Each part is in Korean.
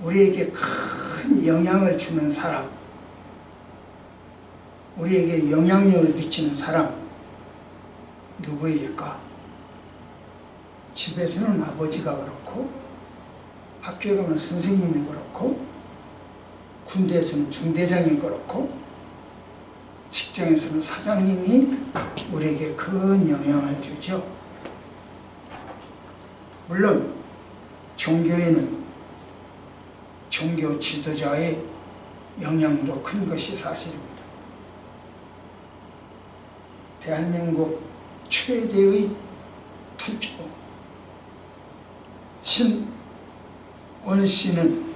우리에게 큰 영향을 주는 사람, 우리에게 영향력을 미치는 사람 누구일까? 집에서는 아버지가 그렇고, 학교에 가면 선생님이 그렇고, 군대에서는 중대장이 그렇고, 직장에서는 사장님이 우리에게 큰 영향을 주죠. 물론 종교에는 종교 지도자의 영향도 큰 것이 사실입니다. 대한민국 최대의 탈주고 신원 씨는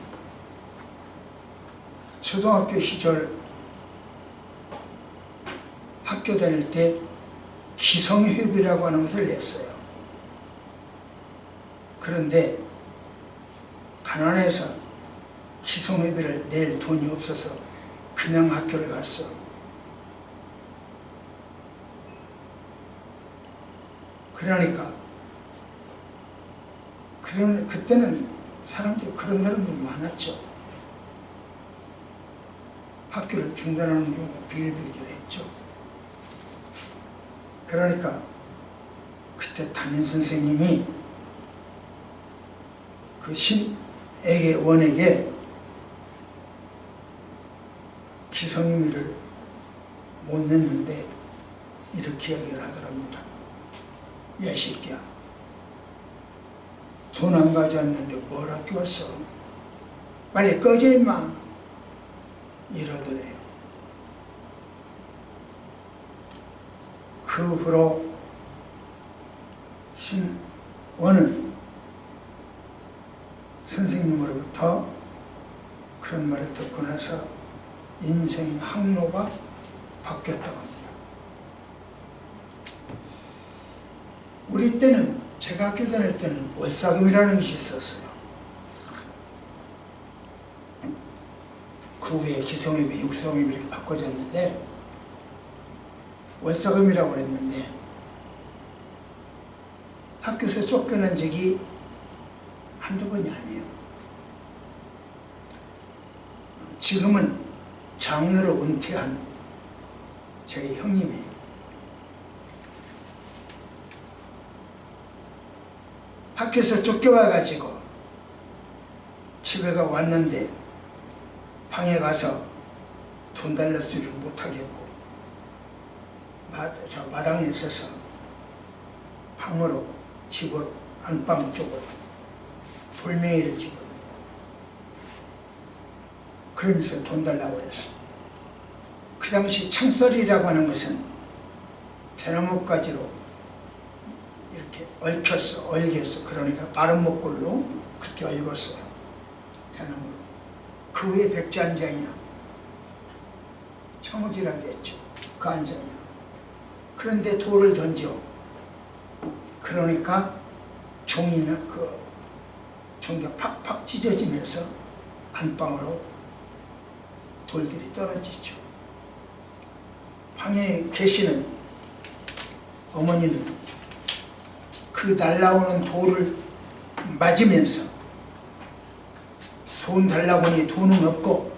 초등학교 시절 학교 다닐 때 기성회비라고 하는 것을 냈어요. 그런데 가난해서 기성회비를 낼 돈이 없어서 그냥 학교를 갔어. 그러니까 그때는 그런 사람들이 많았죠. 학교를 중단하는 경우가 비일비재했죠. 그러니까 그때 담임 선생님이 그 원에게 기성의미를 못 냈는데 이렇게 이야기를 하더랍니다. 야, 새끼야, 돈 안 가져왔는데 뭘 학교 왔어? 빨리 꺼져 임마! 이러더래요. 그 후로 신원은 선생님으로부터 그런 말을 듣고 나서 인생의 항로가 바뀌었다고 합니다. 우리 때는, 제가 학교 다닐 때는 월사금이라는 것이 있었어요. 그 후에 기성회비, 육성회비 이렇게 바꿔졌는데, 월사금이라고 그랬는데 학교에서 쫓겨난 적이 한두 번이 아니에요. 지금은 장로로 은퇴한 저희 형님이에요. 학교에서 쫓겨와가지고 집에 왔는데 방에 가서 돈 달라 소리를 못하겠고 저 마당에 서서 방으로 집으로 안방 쪽으로 돌멩이를 집어넣고 그러면서 돈 달라고 그랬어. 그 당시 창살이라고 하는 것은 대나무가지로 이렇게 얽혔어. 그러니까 바른 목골로 그렇게 얽었어요. 대나무로. 그 위에 백지 한 장이야. 청우지라고 했죠. 그 한 장이야. 그런데 돌을 던져. 그러니까 종이는 종이가 팍팍 찢어지면서 안방으로 돌들이 떨어지죠. 방에 계시는 어머니는 그 날라오는 돌을 맞으면서 돈 달라고 하니 돈은 없고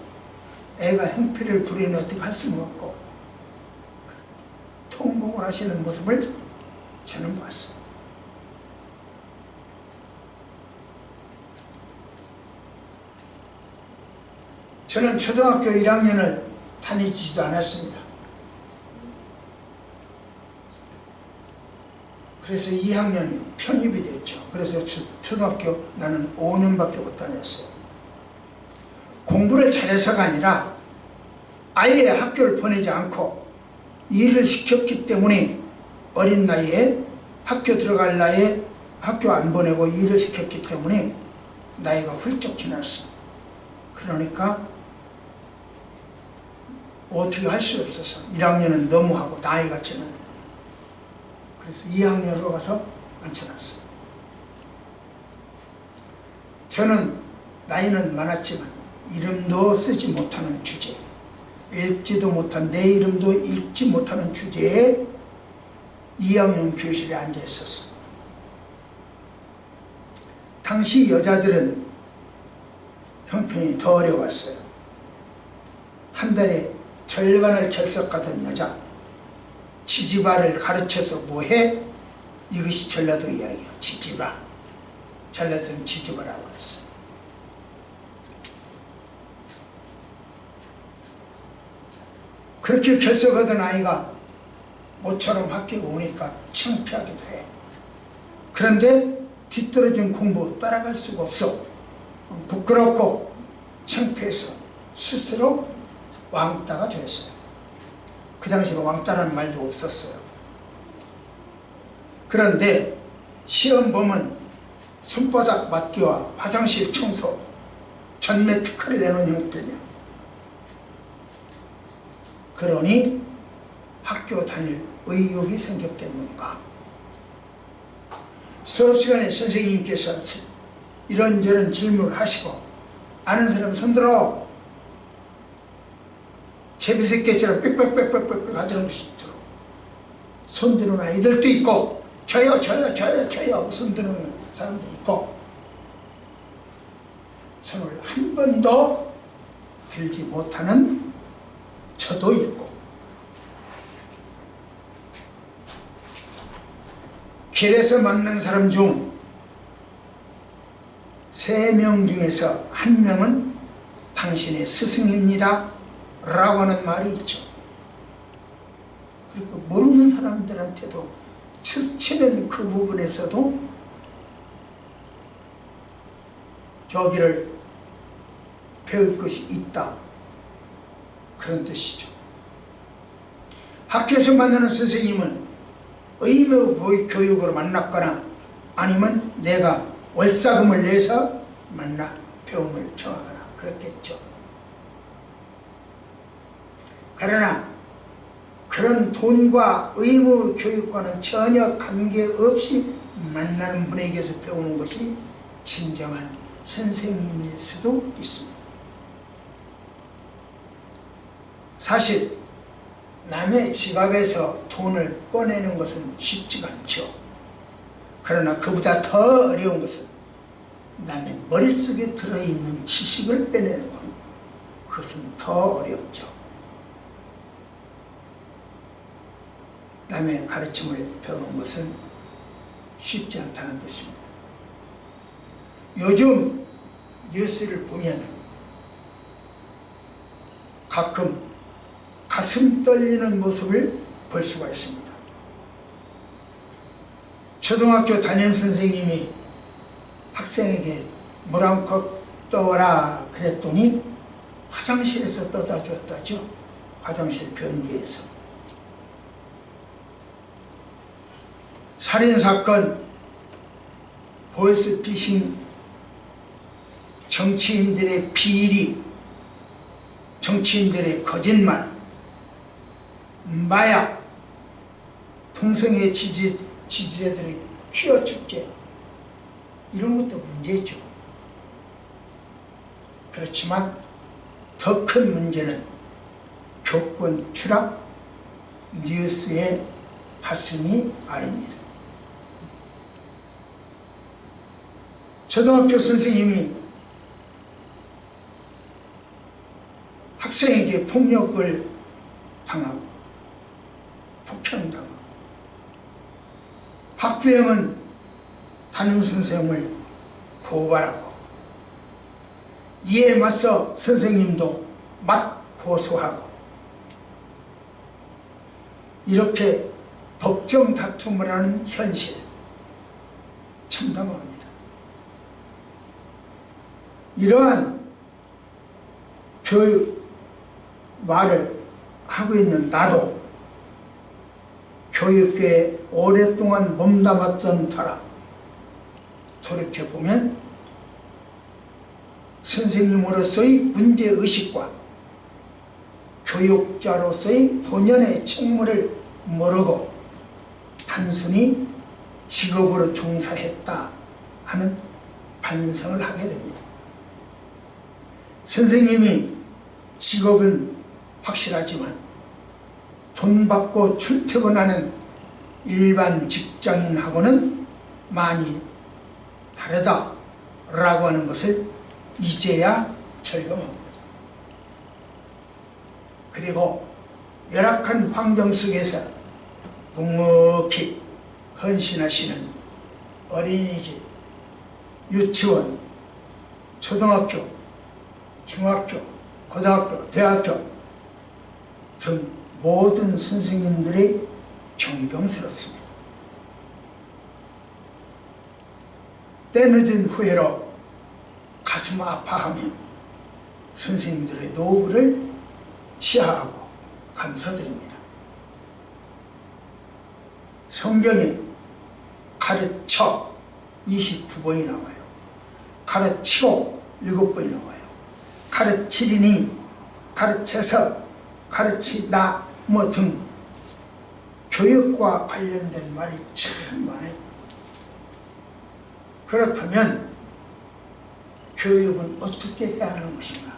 애가 행패를 부리는 어떻게 할 수는 없고 통곡을 하시는 모습을 저는 봤어요. 저는 초등학교 1학년을 다니지도 않았습니다. 그래서 2학년이 편입이 됐죠. 그래서 초등학교 나는 5년밖에 못 다녔어요. 공부를 잘해서가 아니라 아예 학교를 보내지 않고 일을 시켰기 때문에 어린 나이에 학교 들어갈 나이에 학교 안 보내고 일을 시켰기 때문에 나이가 훌쩍 지났어. 그러니까 어떻게 할 수 없어서 1학년은 너무하고 나이가 지나는 거예요. 그래서 2학년으로 가서 앉혀놨어요. 저는 나이는 많았지만 이름도 쓰지 못하는 주제, 읽지도 못한 내 이름도 읽지 못하는 주제에 2학년 교실에 앉아 있었어요. 당시 여자들은 형편이 더 어려웠어요. 한 달에 절반을 결석하던 여자, 지지바를 가르쳐서 뭐해? 이것이 전라도 이야기예요. 지지바. 전라도는 지지바라고 했어요. 그렇게 결석하던 아이가 모처럼 학교에 오니까 창피하기도 해. 그런데 뒤떨어진 공부 따라갈 수가 없어. 부끄럽고 창피해서 스스로 왕따가 되었어요. 그 당시에 왕따라는 말도 없었어요. 그런데 시험 보면 손바닥 맞기와 화장실 청소, 전매 특허를 내놓은 형편이야. 그러니 학교 다닐 의욕이 생겼겠는가. 수업시간에 선생님께서 이런저런 질문을 하시고, 아는 사람 손들어. 제비새끼처럼 빽빽빽빽빽 하는 것이 있도록 손드는 아이들도 있고, 저요 하고 손드는 사람도 있고, 손을 한 번도 들지 못하는 저도 있고, 길에서 만난 사람 중 3명 중에서 1명은 당신의 스승입니다 라고 하는 말이 있죠. 그리고 모르는 사람들한테도 치는 그 부분에서도 저기를 배울 것이 있다, 그런 뜻이죠. 학교에서 만나는 선생님은 의무 교육으로 만났거나 아니면 내가 월사금을 내서 만나 배움을 청하거나 그렇겠죠. 그러나 그런 돈과 의무 교육과는 전혀 관계없이 만나는 분에게서 배우는 것이 진정한 선생님일 수도 있습니다. 사실 남의 지갑에서 돈을 꺼내는 것은 쉽지가 않죠. 그러나 그보다 더 어려운 것은 남의 머릿속에 들어있는 지식을 빼내는 것, 그것은 더 어렵죠. 남의 가르침을 배우는 것은 쉽지 않다는 뜻입니다. 요즘 뉴스를 보면 가끔 가슴 떨리는 모습을 볼 수가 있습니다. 초등학교 담임 선생님이 학생에게 물 한 컵 떠와라 그랬더니 화장실에서 떠다 줬다죠. 화장실 변기에서. 살인사건, 보이스피싱, 정치인들의 비리, 정치인들의 거짓말, 마약, 동성애 지지자들의 퀴어 축제, 이런 것도 문제죠. 그렇지만 더 큰 문제는 교권 추락, 뉴스의 가슴이 아릅니다. 초등학교 선생님이 학생에게 폭력을 당하고 폭행당하고, 학부형은 담임선생님을 고발하고, 이에 맞서 선생님도 맞고소하고, 이렇게 법정 다툼을 하는 현실, 참담합니다. 이러한 교육 말을 하고 있는 나도 교육계에 오랫동안 몸담았던 터라 돌이켜보면 선생님으로서의 문제의식과 교육자로서의 본연의 책무를 모르고 단순히 직업으로 종사했다 하는 반성을 하게 됩니다. 선생님이 직업은 확실하지만 돈 받고 출퇴근하는 일반 직장인하고는 많이 다르다라고 하는 것을 이제야 절경합니다. 그리고 열악한 환경 속에서 묵묵히 헌신하시는 어린이집, 유치원, 초등학교, 중학교, 고등학교, 대학교 등 모든 선생님들이 존경스럽습니다. 때늦은 후회로 가슴 아파하며 선생님들의 노고를 치하하고 감사드립니다. 성경에 가르쳐 29번이 나와요. 가르치고 7번이 나와요. 가르치리니, 가르쳐서, 가르치다 뭐 등 교육과 관련된 말이 참 많아요. 그렇다면 교육은 어떻게 해야 하는 것인가?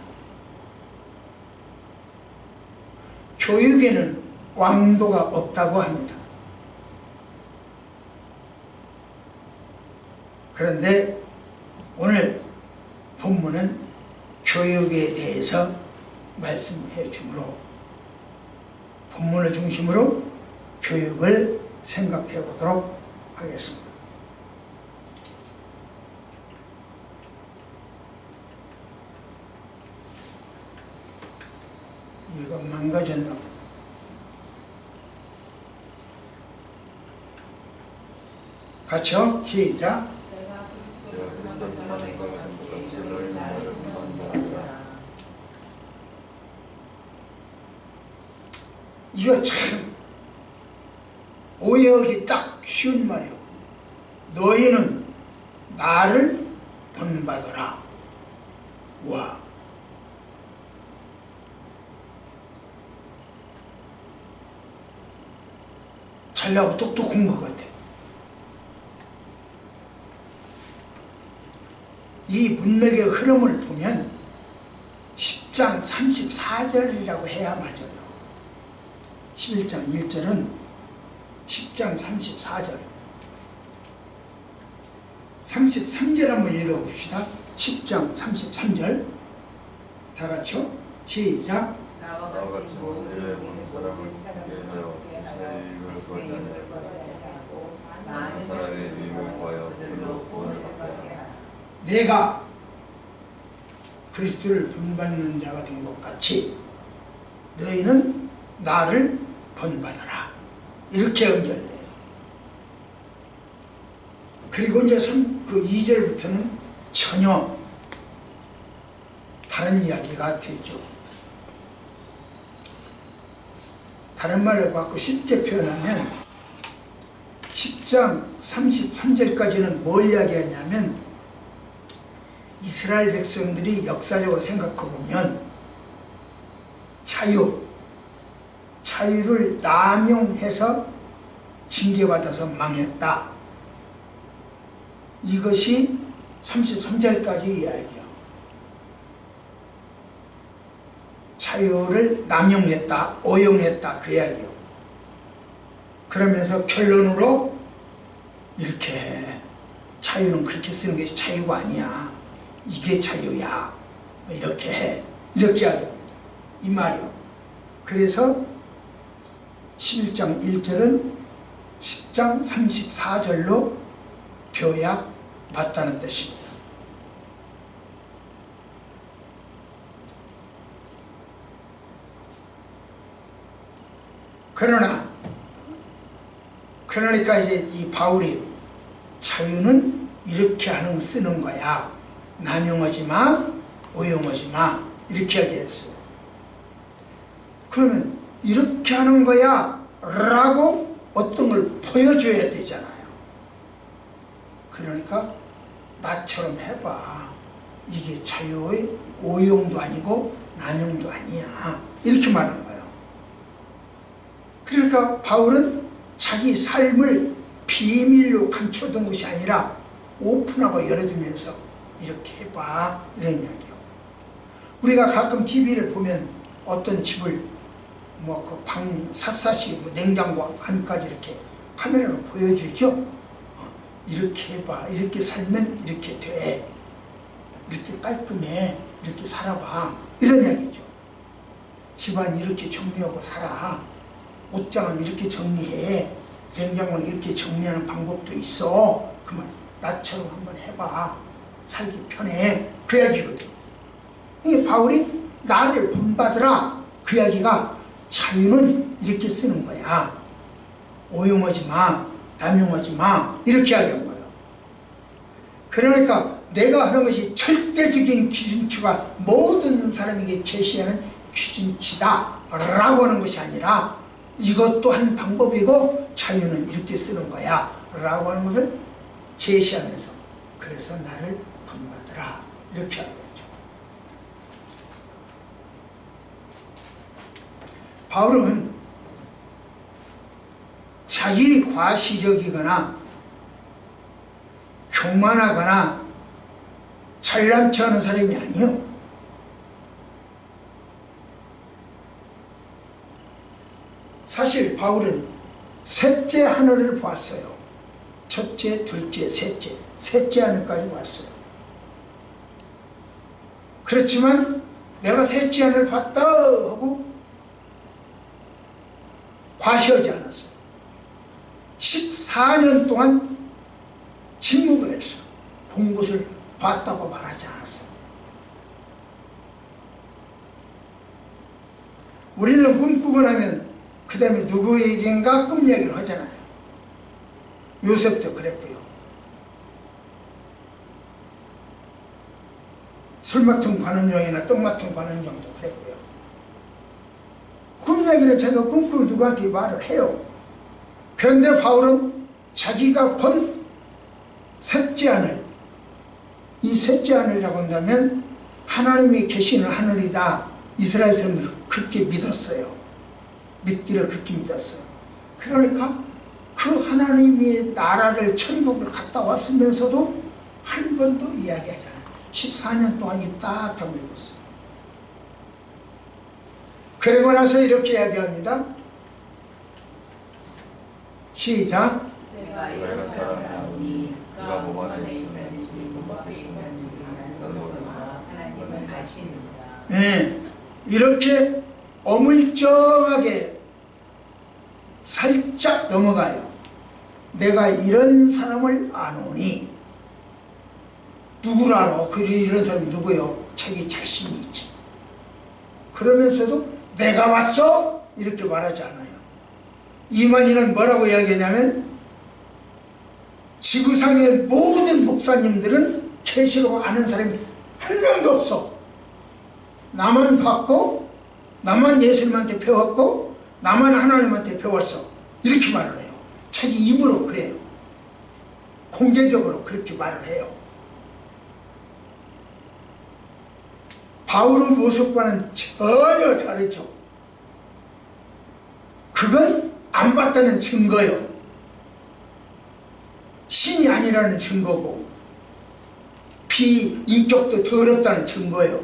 교육에는 왕도가 없다고 합니다. 그런데 오늘 본문은 교육에 대해서 말씀해 주므로 본문을 중심으로 교육을 생각해 보도록 하겠습니다. 이거 망가졌나? 같이요? 시작. 이거 참 오해하기 딱 쉬운 말이요. 너희는 나를 본받아라. 와, 잘나고 똑똑한 것 같아. 이 문맥의 흐름을 보면 10장 34절이라고 해야 맞아요. 11장 1절은 10장 34절. 33절 한번 읽어봅시다. 10장 33절. 다 같이요. 시작. 나와 같이 모두를 보는 사람을 위하여 이익을 거절하고 많은 사람의 유익을 구하여 그들로 구원을 받게 하라. 내가 그리스도를 본받는 자가 된 것 같이 너희는 나를 본받아라. 이렇게 연결돼요. 그리고 이제 2절부터는 전혀 다른 이야기가 되죠. 다른 말로 바꿔 쉽게 표현하면 10장 33절까지는 뭘 이야기하냐면 이스라엘 백성들이 역사적으로 생각해보면 자유를 남용해서 징계받아서 망했다. 이것이 33절까지 이야기예요. 자유를 남용했다, 오용했다 그 이야기요. 그러면서 결론으로 이렇게 자유는 그렇게 쓰는 것이 자유가 아니야. 이게 자유야. 이렇게 해. 이렇게 하려고 합니다. 이 말이요. 그래서 11장 1절은 10장 34절로 표약 받다는 뜻입니다. 그러니까 이제 이 바울이 자유는 이렇게 쓰는 거야. 남용하지 마, 오용하지 마. 이렇게 얘기했어요. 그러면 이렇게 하는 거야 라고 어떤 걸 보여줘야 되잖아요. 그러니까 나처럼 해봐. 이게 자유의 오용도 아니고 남용도 아니야. 이렇게 말하는 거예요. 그러니까 바울은 자기 삶을 비밀로 감춰둔 것이 아니라 오픈하고 열어두면서 이렇게 해봐. 이런 이야기요. 우리가 가끔 TV를 보면 어떤 집을 그 방 샅샅이 냉장고 안까지 이렇게 카메라로 보여주죠. 이렇게 해봐. 이렇게 살면 이렇게 돼. 이렇게 깔끔해, 이렇게 살아봐, 이런 이야기죠. 집안 이렇게 정리하고 살아, 옷장은 이렇게 정리해, 냉장고는 이렇게 정리하는 방법도 있어. 그러면 나처럼 한번 해봐, 살기 편해, 그 이야기거든. 이 바울이 나를 본받으라, 그 이야기가 자유는 이렇게 쓰는 거야. 오용하지 마, 남용하지 마, 이렇게 이야기한 거예요. 그러니까 내가 하는 것이 절대적인 기준치가 모든 사람에게 제시하는 기준치다 라고 하는 것이 아니라 이것도 한 방법이고 자유는 이렇게 쓰는 거야 라고 하는 것을 제시하면서, 그래서 나를 본받으라, 이렇게 하는 거죠. 바울은 자기 과시적이거나 교만하거나 잘난 척하는 사람이 아니요. 사실 바울은 셋째 하늘을 보았어요. 첫째, 둘째, 셋째 하늘까지 보았어요. 그렇지만 내가 셋째 하늘을 봤다 하고 과시하지 않았어요. 14년 동안 침묵을 했어요. 본 것을 봤다고 말하지 않았어요. 우리는 꿈꾸고 나면 그 다음에 누구에겐가 꿈 얘기를 하잖아요. 요셉도 그랬고요. 술 맡은 관원장이나 떡 맡은 관원장도 그랬고요. 꿈 얘기를 자기가 꿈꾸고 누구한테 말을 해요. 그런데 바울은 자기가 본 셋째 하늘, 이 셋째 하늘이라고 한다면 하나님이 계시는 하늘이다. 이스라엘 사람들은 그렇게 믿었어요. 믿기를 그렇게 믿었어요. 그러니까 그 하나님의 나라를, 천국을 갔다 왔으면서도 한 번도 이야기하지 않아요. 14년 동안 입 딱 다물었어요. 그러고 나서 이렇게 이야기합니다. 시작. 내가 이런 사람이니 그가 몸 안에 있었는지 몸 밖에 있었는지는 나는 모르나 하나님은 아시는가. 네, 이렇게 어물쩡하게 살짝 넘어가요. 내가 이런 사람을 아노니. 누구를 알아? 이런 사람이 누구예요? 자기 자신이 있지. 그러면서도 내가 왔어? 이렇게 말하지 않아요. 이만희는 뭐라고 이야기하냐면, 지구상의 모든 목사님들은 계시록 아는 사람이 한 명도 없어. 나만 봤고, 나만 예수님한테 배웠고, 나만 하나님한테 배웠어. 이렇게 말을 해요. 자기 입으로 그래요. 공개적으로 그렇게 말을 해요. 바울의 모습과는 전혀 다르죠. 그건 안 봤다는 증거요. 신이 아니라는 증거고, 비인격도 더럽다는 증거요.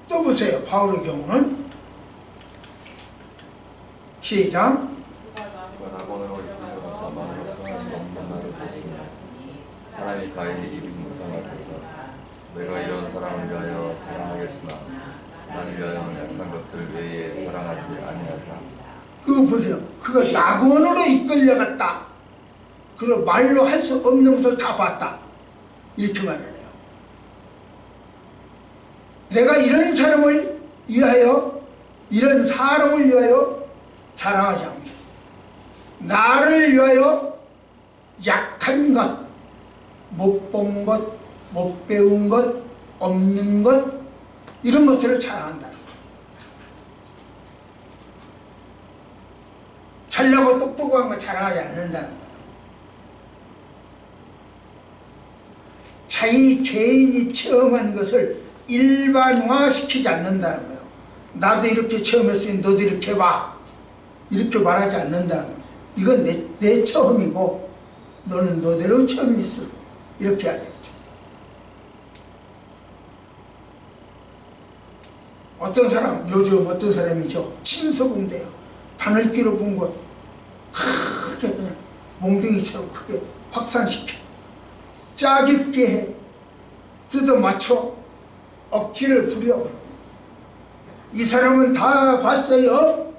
또 보세요. 바울의 경우는 시작. 사람이 가인이 이기지 못한 것보다 내가 이런 사람을 위하여 자랑하겠으나 나를 위하여는 약한 것들 외에 자랑하지 아니하리라. 그거 보세요. 그거 낙원으로 이끌려갔다. 그거 말로 할 수 없는 것을 다 봤다. 이렇게 말을 해요. 내가 이런 사람을 위하여, 이런 사람을 위하여 자랑하지 않게, 나를 위하여 약한 것, 못 본 것, 못 배운 것, 없는 것, 이런 것들을 자랑한다. 잘나고 똑똑한 거 자랑하지 않는다는 거예요. 자기 개인이 체험한 것을 일반화시키지 않는다는 거예요. 나도 이렇게 체험했으니 너도 이렇게 해봐. 이렇게 말하지 않는다는 거예요. 이건 내 체험이고 너는 너대로 체험이 있어. 이렇게 하겠죠. 어떤 사람, 요즘 어떤 사람이죠. 침서봉대요. 바늘귀로 본 것 크게 그냥 몽둥이처럼 크게 확산시켜. 짜깁게 해. 뜯어맞춰 억지를 부려. 이 사람은 다 봤어요.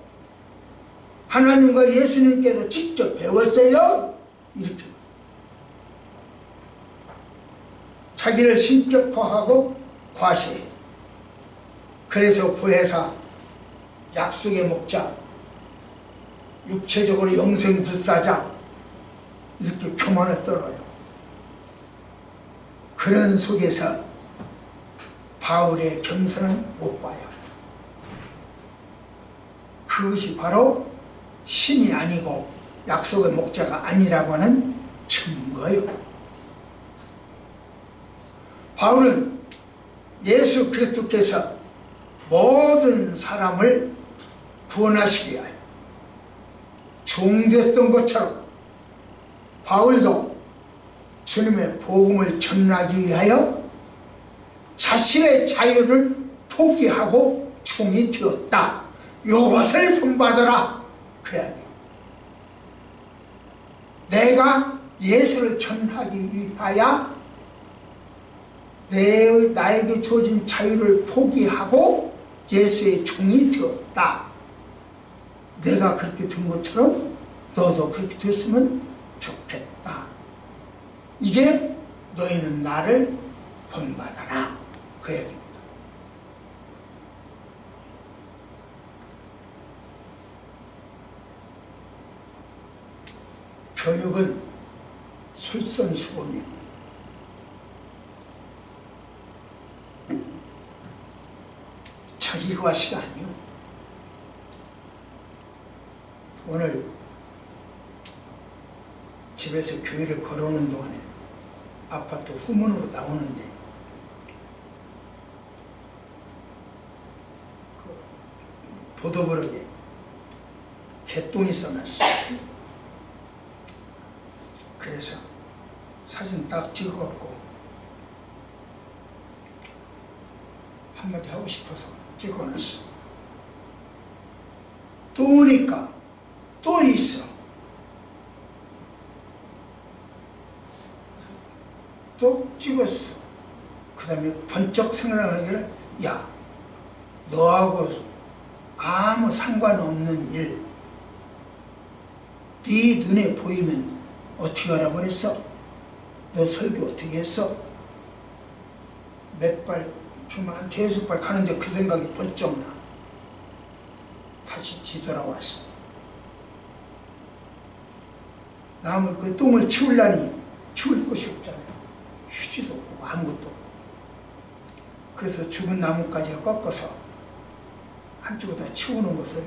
하나님과 예수님께서 직접 배웠어요. 이렇게 자기를 신격화하고 과시해. 그래서 보혜사, 약속의 목자, 육체적으로 영생불사자, 이렇게 교만을 떨어요. 그런 속에서 바울의 겸손은 못 봐요. 그것이 바로 신이 아니고 약속의 목자가 아니라고 하는 증거예요. 바울은 예수 그리스도께서 모든 사람을 구원하시기 위하여 종되었던 것처럼 바울도 주님의 복음을 전하기 위하여 자신의 자유를 포기하고 종이 되었다. 이것을 본받아라. 그래야 돼요. 내가 예수를 전하기 위하여 나에게 주어진 자유를 포기하고 예수의 종이 되었다. 내가 그렇게 된 것처럼 너도 그렇게 됐으면 좋겠다. 이게 너희는 나를 본받아라. 그 얘기입니다. 교육은 솔선수범이에요. 자기과시가 아니요. 오늘 집에서 교회를 걸어오는 동안에 아파트 후문으로 나오는데 그 보도블럭에 개똥이 써놨어. 그래서 사진 딱 찍어갖고 한마디 하고 싶어서 찍어놨어. 또 오니까 또 있어. 또 찍었어. 그 다음에 번쩍 생각하기를, 야, 너하고 아무 상관없는 일, 네 눈에 보이면 어떻게 하라고 그랬어? 너 설교 어떻게 했어? 몇 발, 정말 대여섯 발 가는데 그 생각이 번쩍 나. 다시 뒤돌아왔어. 남을 그 똥을 치우려니 치울 곳이 없잖아요. 휴지도 없고 아무것도 없고. 그래서 죽은 나뭇가지를 꺾어서 한쪽에다 치우는 것을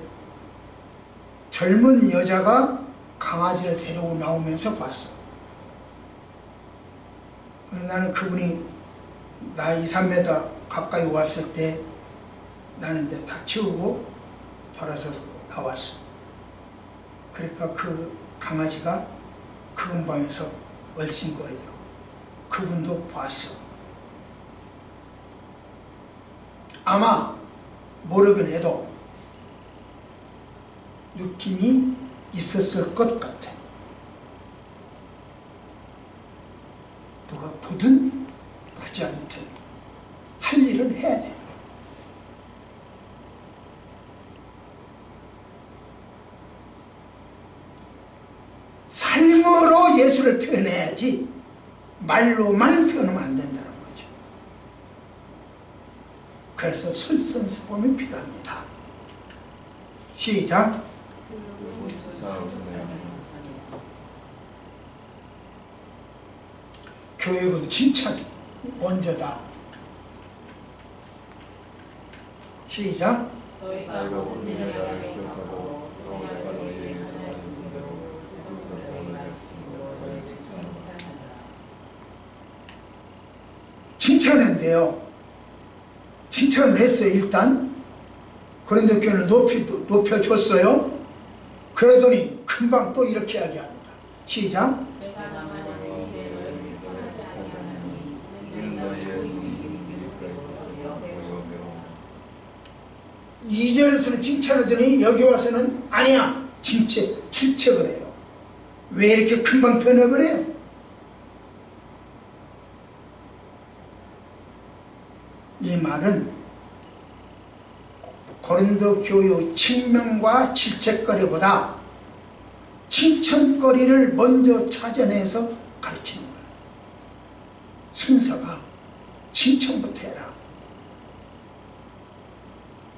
젊은 여자가 강아지를 데리고 나오면서 봤어. 그래서 나는 그분이 나 2, 3m 가까이 왔을 때 나는 이제 다 치우고 돌아서서 나왔어. 그러니까 그 강아지가 그 근방에서 얼씬거리더라고. 그분도 봤어. 아마 모르긴 해도 느낌이 있었을 것 같아. 누가 보든 보지 않든 할 일은 해야 돼. 삶으로 예수를 표현해야지 말로만 표현하면 안 된다는 거죠. 그래서 솔선수범이 필요합니다. 시작. 교육은 칭찬 먼저다. 시작. 너희가 모든 일을 나를 기억하고 너희가 너희에게 전하여 준 대로 너희 말씀으로 너희 칭찬을 찬양하라. 칭찬한대요. 칭찬을 했어요. 일단 고린도 교회를 높여줬어요. 그러더니 금방 또 이렇게 이야기합니다. 시작. 내가 나만의 일에 너희를 칭찬하지 아니하나니 이는 너희의 눈이 배우며 2절에서는 칭찬하더니 여기 와서는 아니야. 질책을 해요. 왜 이렇게 금방 변해 그래요? 이 말은 고린도 교회 칭명과 질책거리보다 칭찬거리를 먼저 찾아내서 가르치는 거예요. 순서가 칭찬부터 해라.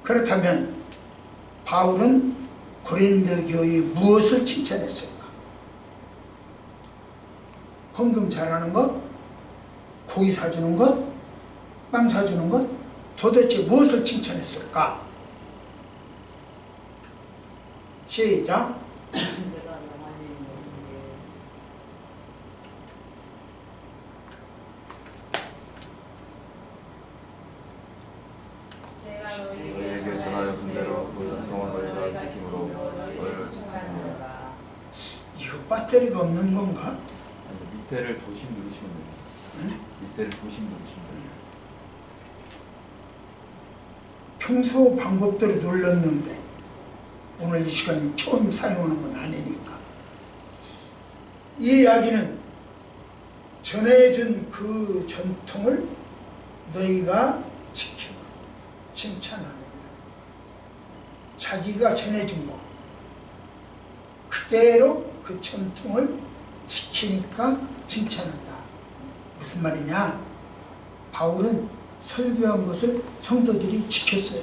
그렇다면 바울은 고린도 교회에 무엇을 칭찬했을까? 헌금 잘하는 것? 고기 사주는 것? 빵 사주는 것? 도대체 무엇을 칭찬했을까? 시작. 너희에게 전하여 본 대로 모든 동안 너희가 지킴으로 너희를 칭찬하노라. 이거 배터리가 없는 건가? 아니, 밑에를 조심 누르시면 됩니다. 응? 밑에를 조심 누르시면 됩니다. 평소 방법대로 눌렀는데 오늘 이 시간 처음 사용하는 건 아니니까. 이 이야기는 전해준 그 전통을 너희가 지키고 칭찬하는 거야. 자기가 전해준 거 그대로 그 전통을 지키니까 칭찬한다. 무슨 말이냐? 바울은 설교한 것을 성도들이 지켰어요.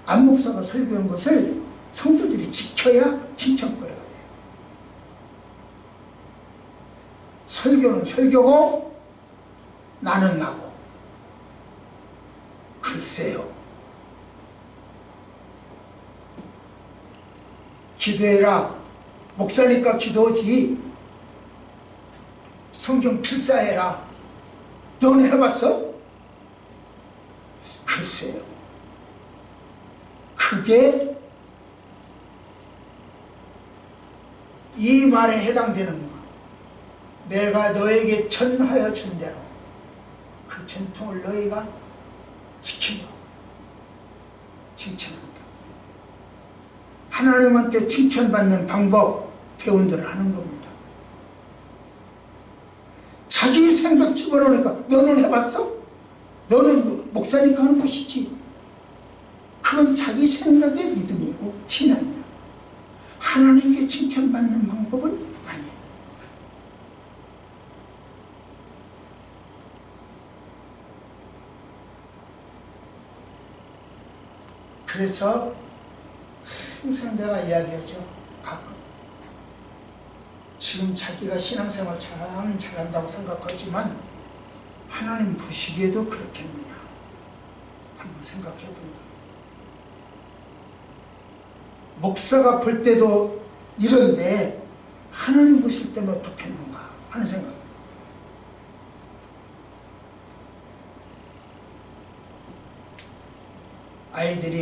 안 목사가 설교한 것을 성도들이 지켜야 칭찬거리가 돼요. 설교는 설교고 나는 나고. 글쎄요. 기도해라. 목사니까 기도하지. 성경 필사해라. 너는 해봤어? 글쎄요. 그게 이 말에 해당되는 거야. 내가 너에게 전하여 준 대로 그 전통을 너희가 지키고 칭찬한다. 하나님한테 칭찬받는 방법 배운 대로 하는 겁니다. 자기 생각 집어넣으니까 너는 해봤어? 너는 목사니까 하는 것이지. 그건 자기 생각의 믿음이고 신앙이야. 하나님께 칭찬받는 방법은 아니야. 그래서 항상 내가 이야기하죠. 가끔 지금 자기가 신앙생활 참 잘한다고 생각하지만 하나님 보시기에도 그렇겠느냐 한번 생각해 본다. 목사가 볼 때도 이런데 하나님 보실 때는 어떻겠는가 하는 생각.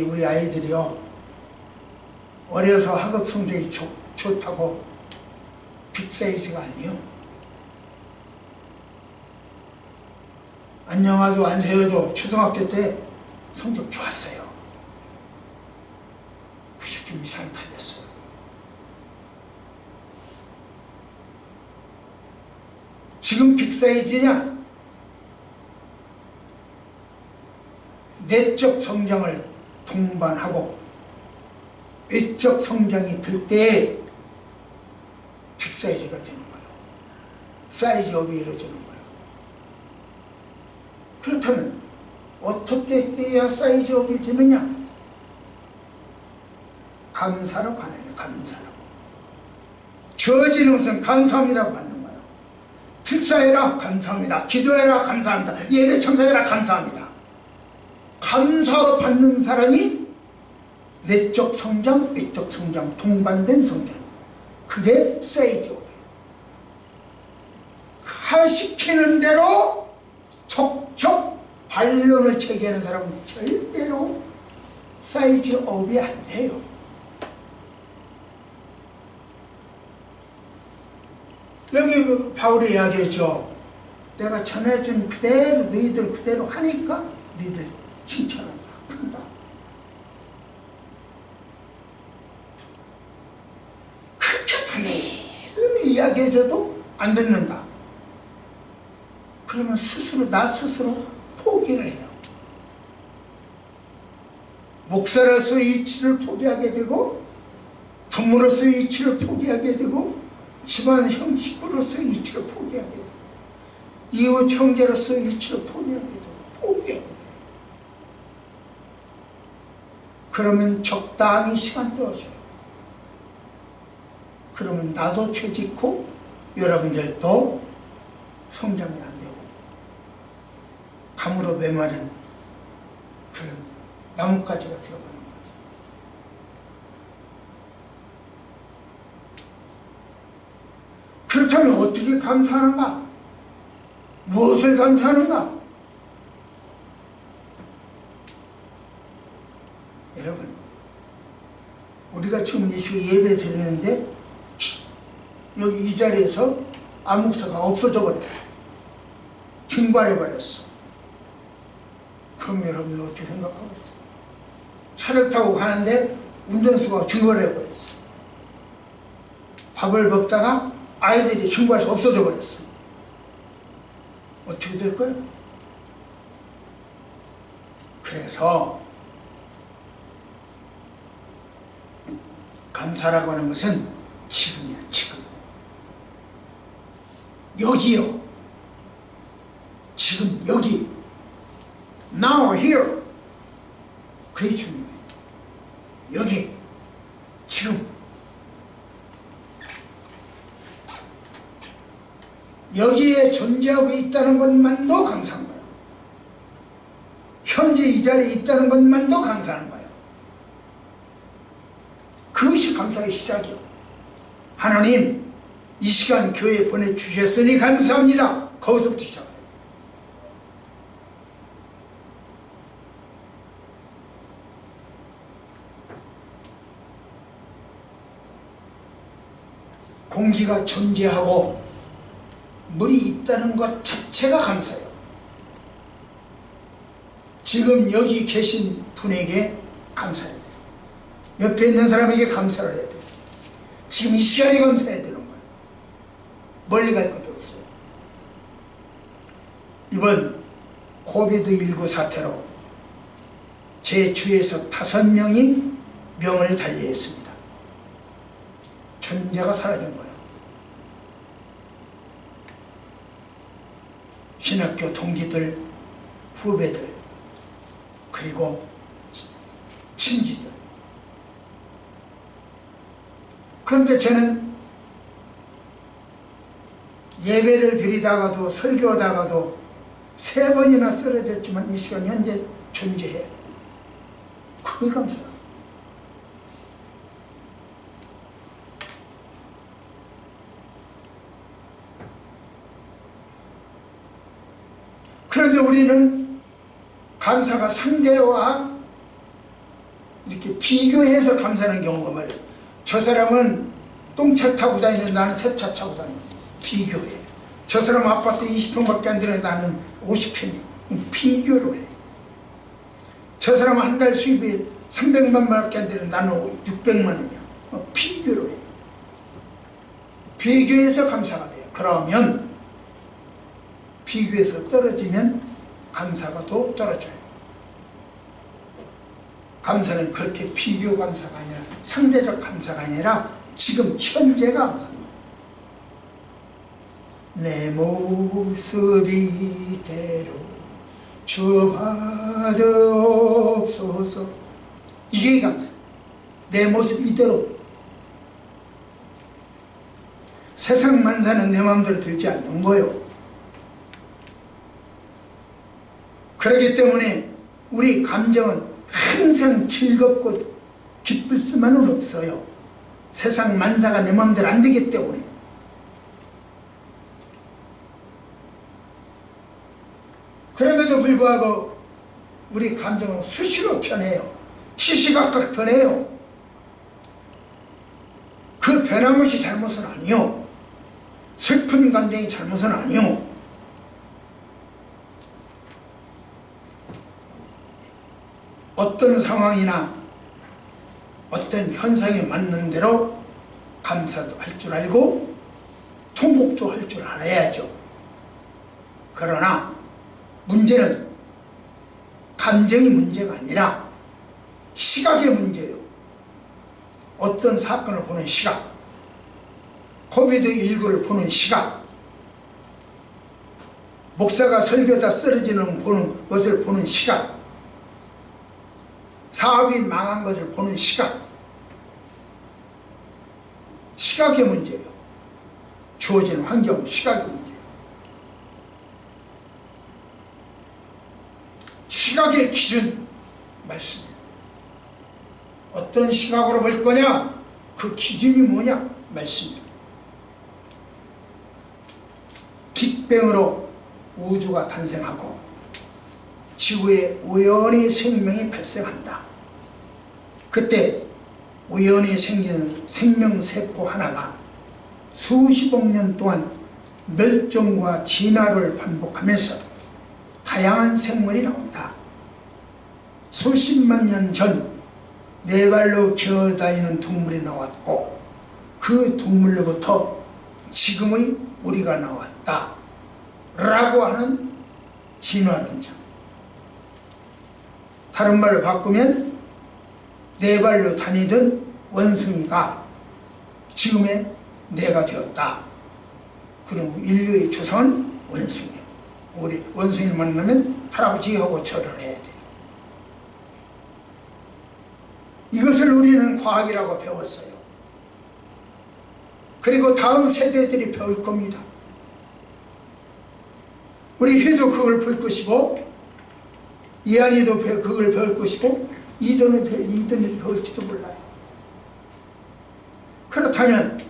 우리 아이들이요, 어려서 학업 성적이 좋다고 빅사이즈가 아니요. 안녕하도 안세여도 초등학교 때 성적 좋았어요. 90점 이상 다녔어요. 지금 빅사이즈냐? 내적 성장을 동반하고 외적 성장이 들 때 빅사이즈가 되는 거예요. 사이즈업이 이루어지는 거예요. 그렇다면 어떻게 해야 사이즈업이 되느냐? 감사로 가네요. 감사로. 주어지는 것은 감사합니다고 받는 거예요. 특사해라 감사합니다. 기도해라 감사합니다. 예배 청소해라 감사합니다. 감사로 받는 사람이 내적 성장, 외적 성장, 동반된 성장. 그게 사이즈업이에요. 시키는 대로 척척 반론을 체계하는 사람은 절대로 사이즈업이 안 돼요. 여기 바울이 이야기했죠. 내가 전해준 그대로 너희들 그대로 하니까 너희들 칭찬한다. 한다. 그렇게 덜미 이야기해줘도 안 듣는다. 그러면 나 스스로 포기를 해요. 목사로서의 위치를 포기하게 되고 부모로서의 위치를 포기하게 되고 집안 형식으로서의 위치를 포기하게 되고 이웃 형제로서의 위치를 포기하게 되고 그러면 적당히 시간 떠줘요. 그러면 나도 죄짓고 여러분들도 성장이 안 되고 감으로 메마른 그런 나뭇가지가 되어가는 거죠. 그렇다면 어떻게 감사하는가? 무엇을 감사하는가? 여러분, 우리가 지금 이 시간 예배 드리는데 여기 이 자리에서 안목사가 없어져 버렸어. 증발해 버렸어. 그럼 여러분 어떻게 생각하고 있어? 차를 타고 가는데 운전수가 증발해 버렸어. 밥을 먹다가 아이들이 증발해서 없어져 버렸어. 어떻게 될 거야? 그래서 감사라고 하는 것은 지금이야, 지금. 여기요. 지금 여기. Now, here. 그게 중요해. 여기. 지금. 여기에 존재하고 있다는 것만도 감사한 거예요. 현재 이 자리에 있다는 것만도 감사하는 거예요. 그것이 감사의 시작이요. 하나님, 이 시간 교회에 보내주셨으니 감사합니다. 거기서부터 시작해요. 공기가 존재하고 물이 있다는 것 자체가 감사해요. 지금 여기 계신 분에게 감사해야 돼요. 옆에 있는 사람에게 감사를 해야 돼요. 지금 이 시간에 감사해야 되는 거예요. 멀리 갈 것도 없어요. 이번 코비드19 사태로 제 주에서 5명이 명을 달리했습니다. 존재가 사라진 거예요. 신학교 동기들, 후배들, 그리고 친지들. 그런데 저는 예배를 드리다가도 설교하다가도 3번이나 쓰러졌지만 이 시간 현재 존재해요. 그게 감사해요. 그런데 우리는 감사가 상대와 이렇게 비교해서 감사하는 경우가 많아요. 저 사람은 똥차 타고 다니는데 나는 새 차 타고 다녀요. 비교해. 저 사람 아파트 20평밖에 안 되는데 나는 50평이에요. 비교를 해. 저 사람은 한 달 수입이 300만 원밖에 안 되는데 나는 600만 원이야. 비교를 해. 비교해서 감사가 돼요. 그러면 비교해서 떨어지면 감사가 더 떨어져요. 감사는 그렇게 비교 감사가 아니라 상대적 감사가 아니라 지금 현재가 감사입니다. 내 모습 이대로 주 받으옵소서. 이게 감사. 내 모습 이대로. 세상만 사는 내 마음대로 되지 않는 거예요. 그렇기 때문에 우리 감정은 항상 즐겁고 기쁠 수만은 없어요. 세상 만사가 내 마음대로 안 되기 때문에. 그럼에도 불구하고 우리 감정은 수시로 변해요. 시시각각 변해요. 그 변한 것이 잘못은 아니요. 슬픈 감정이 잘못은 아니요. 어떤 상황이나 어떤 현상에 맞는 대로 감사도 할 줄 알고 통곡도 할 줄 알아야죠. 그러나 문제는 감정이 문제가 아니라 시각의 문제예요. 어떤 사건을 보는 시각, 코비드19를 보는 시각, 목사가 설교다 쓰러지는 보는 것을 보는 시각, 사업이 망한 것을 보는 시각, 시각의 문제예요. 주어진 환경, 시각의 문제예요. 시각의 기준 말씀이에요. 어떤 시각으로 볼 거냐? 그 기준이 뭐냐? 말씀이에요. 빅뱅으로 우주가 탄생하고 지구에 우연히 생명이 발생한다. 그때 우연히 생긴 생명세포 하나가 수십억 년 동안 멸종과 진화를 반복하면서 다양한 생물이 나온다. 수십만 년 전 네 발로 기어다니는 동물이 나왔고 그 동물로부터 지금의 우리가 나왔다 라고 하는 진화론자. 다른 말로 바꾸면 네 발로 다니던 원숭이가 지금의 내가 되었다. 그럼 인류의 조상은 원숭이에요. 우리 원숭이를 만나면 할아버지하고 절을 해야 돼요. 이것을 우리는 과학이라고 배웠어요. 그리고 다음 세대들이 배울 겁니다. 우리 휘도 그걸 배울 것이고 이한이도 그걸 배울 것이고 이든이 배울지도 몰라요. 그렇다면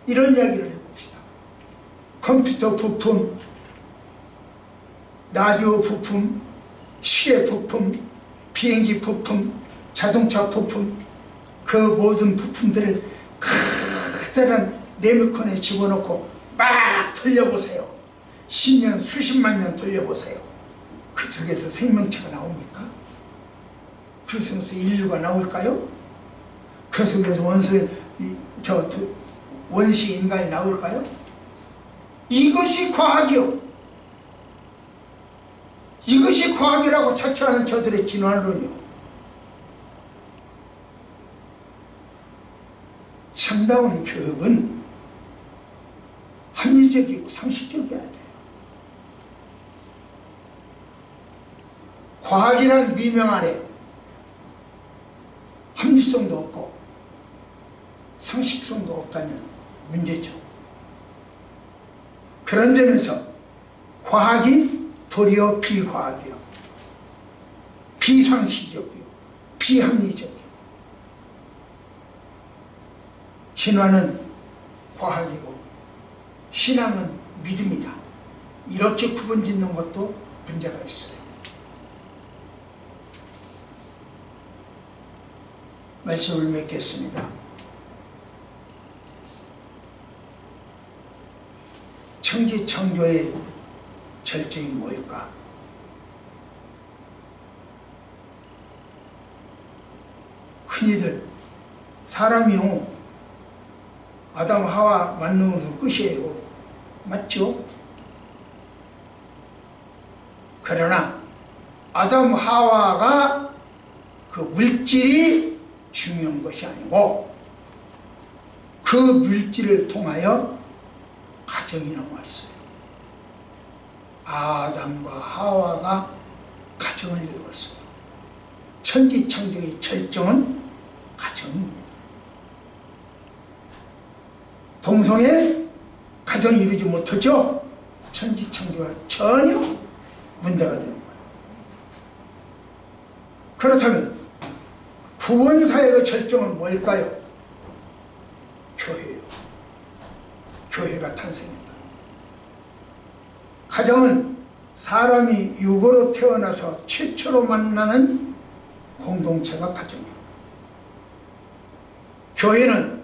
이런 이야기를 해봅시다. 컴퓨터 부품, 라디오 부품, 시계 부품, 비행기 부품, 자동차 부품, 그 모든 부품들을 커다란 리모컨에 집어넣고 막 돌려보세요. 10년, 수십만 년 돌려보세요. 그 속에서 생명체가 나옵니까? 그 속에서 인류가 나올까요? 그 속에서 원시 인간이 나올까요? 이것이 과학이요. 이것이 과학이라고 자처하는 저들의 진화론이요. 참다운 교육은 합리적이고 상식적이어야 돼요. 과학이란 미명 아래 합리성도 없고 상식성도 없다면 문제죠. 그런 점에서 과학이 도리어 비과학이요, 비상식적이요, 비합리적이요. 신화는 과학이고 신앙은 믿음이다. 이렇게 구분짓는 것도 문제가 있어요. 말씀을 맺겠습니다. 천지창조의 절정이 뭘까? 흔히들 사람이요, 아담 하와 만든 것은 끝이에요. 맞죠? 그러나 아담 하와가 그 물질이 중요한 것이 아니고 그 물질을 통하여 가정이 나왔어요. 아담과 하와가 가정을 이루었어요. 천지창조의 절정은 가정입니다. 동성애 가정이 이루지 못하죠? 천지창조와 전혀 문제가 되는 거예요. 그렇다면 구원사역의 절정은 뭘까요? 교회예요. 교회가 탄생했다. 가정은 사람이 육으로 태어나서 최초로 만나는 공동체가 가정이에요. 교회는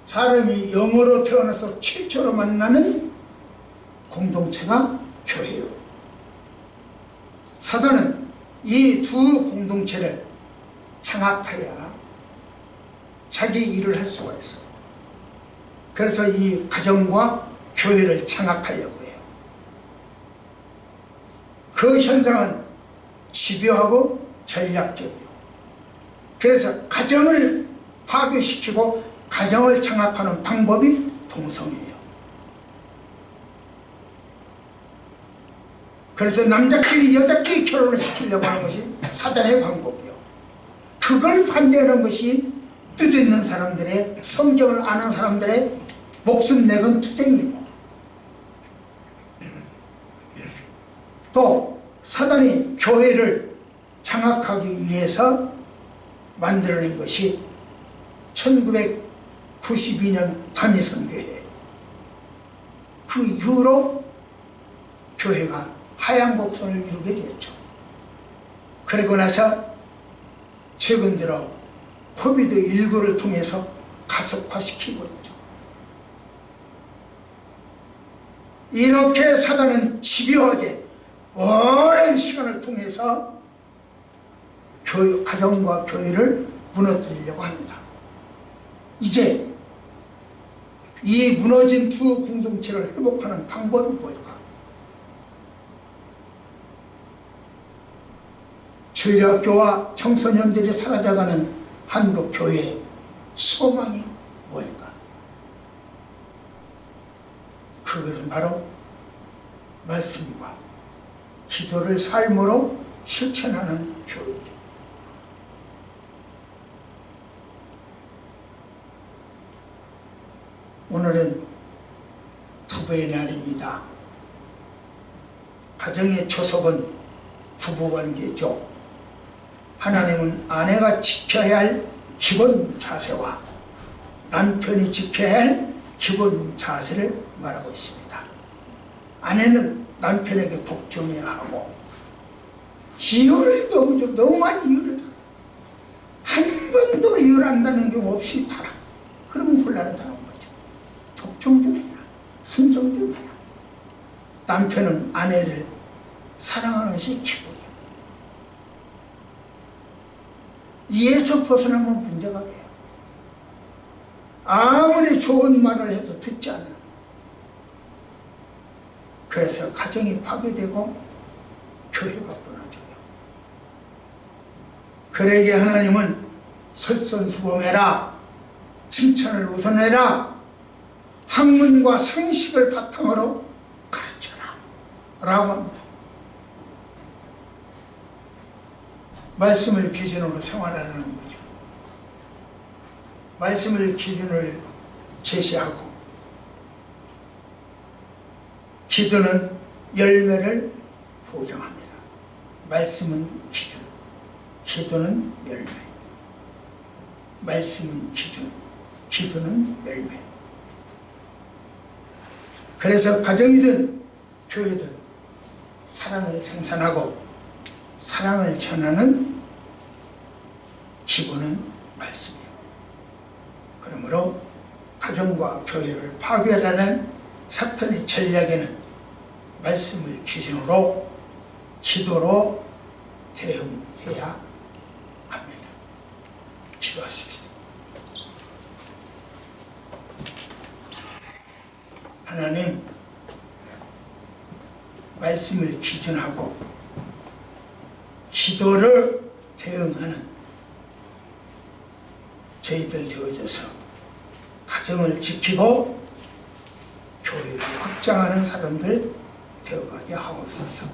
사람이 영으로 태어나서 최초로 만나는 공동체가 교회예요. 사단은 이 두 공동체를 장악해야 자기 일을 할 수가 있어요. 그래서 이 가정과 교회를 장악하려고 해요. 그 현상은 집요하고 전략적이요. 그래서 가정을 파괴시키고 가정을 장악하는 방법이 동성이에요. 그래서 남자끼리 여자끼리 결혼을 시키려고 하는 것이 사단의 방법이요. 그걸 반대하는 것이 뜻 있는 사람들의, 성경을 아는 사람들의 목숨 내건 투쟁이고, 또 사단이 교회를 장악하기 위해서 만들어낸 것이 1992년 다미선교회, 그 이후로 교회가 하얀 곡선을 이루게 되었죠. 그리고 나서 최근 들어 코비드19를 통해서 가속화시키고 있죠. 이렇게 사단은 집요하게 오랜 시간을 통해서 가정과 교회를 무너뜨리려고 합니다. 이제 이 무너진 두 공동체를 회복하는 방법이 뭘까? 주일학교와 청소년들이 사라져가는 한국 교회의 소망이 뭘까? 그것은 바로 말씀과 기도를 삶으로 실천하는 교회입니다. 오늘은 부부의 날입니다. 가정의 초석은 부부관계죠. 하나님은 아내가 지켜야 할 기본 자세와 남편이 지켜야 할 기본 자세를 말하고 있습니다. 아내는 남편에게 복종해야 하고, 이유를 너무 많이 이유를 한 번도 이유를 안다는 경우 없이 타라. 그러면 곤란하다는 거죠. 복종 좀 해라. 순종 좀 해라. 남편은 아내를 사랑하는 것이 기본이에요. 이에서 벗어나면 문제가 돼요. 아무리 좋은 말을 해도 듣지 않아요. 그래서 가정이 파괴되고 교회가 무너져요. 그러기에 하나님은 설선수범해라, 칭찬을 우선해라, 학문과 상식을 바탕으로 가르쳐라 라고 합니다. 말씀을 기준으로 생활하는 거죠. 말씀을 기준을 제시하고, 기도는 열매를 보장합니다. 말씀은 기준, 기도는 열매. 말씀은 기준, 기도는 열매. 그래서 가정이든 교회든 사랑을 생산하고 사랑을 전하는 기본은 말씀이에요. 그러므로 가정과 교회를 파괴하려는 사탄의 전략에는 말씀을 기준으로 기도로 대응해야 합니다. 기도하십시오. 하나님, 말씀을 기준하고 기도를 대응하는 저희들 되어져서 가정을 지키고 교회를 확장하는 사람들 되어가게 하옵소서.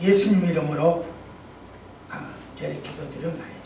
예수님 이름으로 이렇게 기도드려나이다.